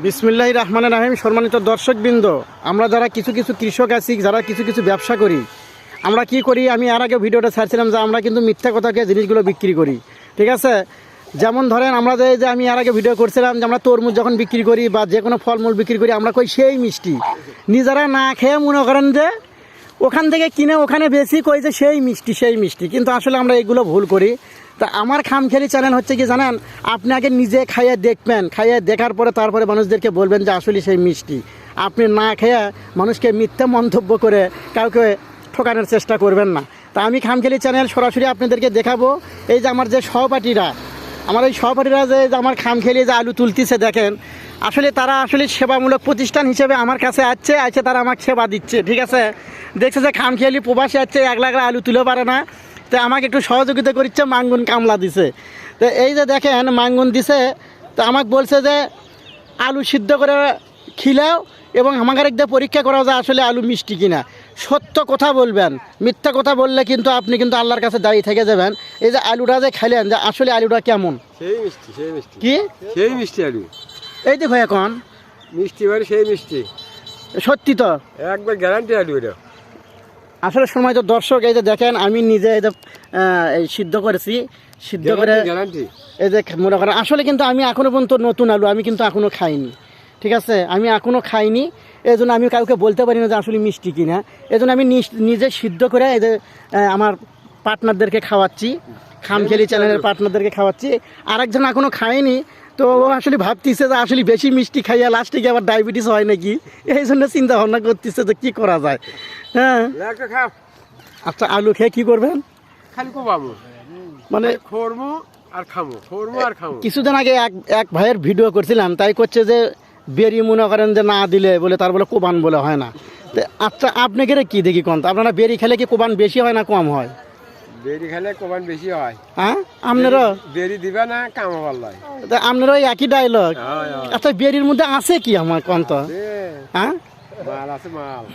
বিসমিল্লাহির রহমানির রহিম। সম্মানিত দর্শকবৃন্দ, আমরা যারা কিছু কিছু কৃষক আছি, যারা কিছু কিছু ব্যবসা করি, আমরা কি করি, আমি এর আগে ভিডিওটা ছাড়ছিলাম যে আমরা কিন্তু মিথ্যা কথাকে জিনিসগুলো বিক্রি করি। ঠিক আছে, যেমন ধরেন আমরা যে আমি এর আগে ভিডিও করছিলাম যে আমরা তরমুজ যখন বিক্রি করি বা যে কোনো ফলমূল বিক্রি করি, আমরা কই সেই মিষ্টি, নিজেরা না খেয়ে মনে করেন যে ওখান থেকে কিনে ওখানে বেশি কই যে সেই মিষ্টি, কিন্তু আসলে আমরা এগুলো ভুল করি। তা আমার খামখেয়ালি চ্যানেল হচ্ছে কি জানেন, আপনি আগে নিজে খাইয়ে দেখবেন, খাইয়ে দেখার পরে তারপরে মানুষদেরকে বলবেন যে আসলে সেই মিষ্টি। আপনি না খেয়ে মানুষকে মিথ্যা মন্তব্য করে কাউকে ঠকানোর চেষ্টা করবেন না। তা আমি খামখেয়ালি চ্যানেল সরাসরি আপনাদেরকে দেখাবো। এই যে আমার যে সহপাঠীরা, আমার এই সহপাঠীরা যে আমার খামখেয়ালি যে আলু তুলতেছে দেখেন, আসলে তারা আসলে সেবামূলক প্রতিষ্ঠান হিসেবে আমার কাছে আছে তারা আমাকে সেবা দিচ্ছে। ঠিক আছে, দেখছে যে খামখেয়ালি প্রবাসী আছে, একলা আলু তুলে পারে না, তো আমাকে একটু সহযোগিতা করছে, মাঙ্গুন কামলা দিছে। তো এই যে দেখেন মাঙ্গুন দিছে, তো আমাকে বলছে যে আলু সিদ্ধ করে খিলাও এবং আমাকে একদম পরীক্ষা করা যায় আসলে আলু মিষ্টি কিনা। সত্য কথা বলবেন, মিথ্যা কথা বললে কিন্তু আপনি কিন্তু আল্লাহর কাছে দাঁড়িয়ে থেকে যাবেন। এই যে আলুটা যে খাইলেন, যে আসলে আলুটা কেমন, সেই মিষ্টি কি সেই মিষ্টি আলু, এই দেখো এখন মিষ্টি মানে সেই মিষ্টি, সত্যি তো একবার গ্যারান্টি আলু এটা। আসলে সময় তো দর্শক, এই যে দেখেন আমি নিজে এই যে সিদ্ধ করেছি, সিদ্ধ করে গ্যারান্টি এই যে মনে করেন আসলে কিন্তু আমি এখনো পর্যন্ত নতুন আলু আমি কিন্তু এখনো খাইনি। ঠিক আছে, আমি এখনো খাইনি, এই জন্য আমি কাউকে বলতে পারি না যে আসলে মিষ্টি কিনা। এই জন্য আমি নিজে সিদ্ধ করে এই যে আমার পার্টনারদেরকে খাওয়াচ্ছি, খামখেয়ালি চ্যানেলের পার্টনারদেরকে খাওয়াচ্ছি। আরেকজন এখনো খায়নি, তো ও আসলে ভাবতেছে যে আসলে বেশি মিষ্টি খাইয়া লাস্টে গিয়ে আবার ডায়াবেটিস হয় নাকি, এই জন্য চিন্তা ভাবনা করতেছে যে কী করা যায়। হ্যাঁ, আচ্ছা আলু খেয়ে কী করবেন? খালি কোবামু, মানে খরমু আর খামু, খরমু আর খামু। কিছুদিন আগে এক ভাইয়ের ভিডিও করছিলাম, তাই করছে যে বেরি মনে করেন যে না দিলে বলে তার বলে কোবান বলে হয় না। তো আচ্ছা আপনাকে কি দেখি কোন, আপনারা বেরি খেলে কি কোবান বেশি হয় না কম হয়? বেরি খেলে কোবান বেশি হয়। হ্যাঁ, আপনারও বেরি দিবা না কামাবার লাই, তা আপনারও একই ডায়লগ। আচ্ছা বেরির মধ্যে আছে কি আমার কোন তো? হ্যাঁ, মাল আছে মাল।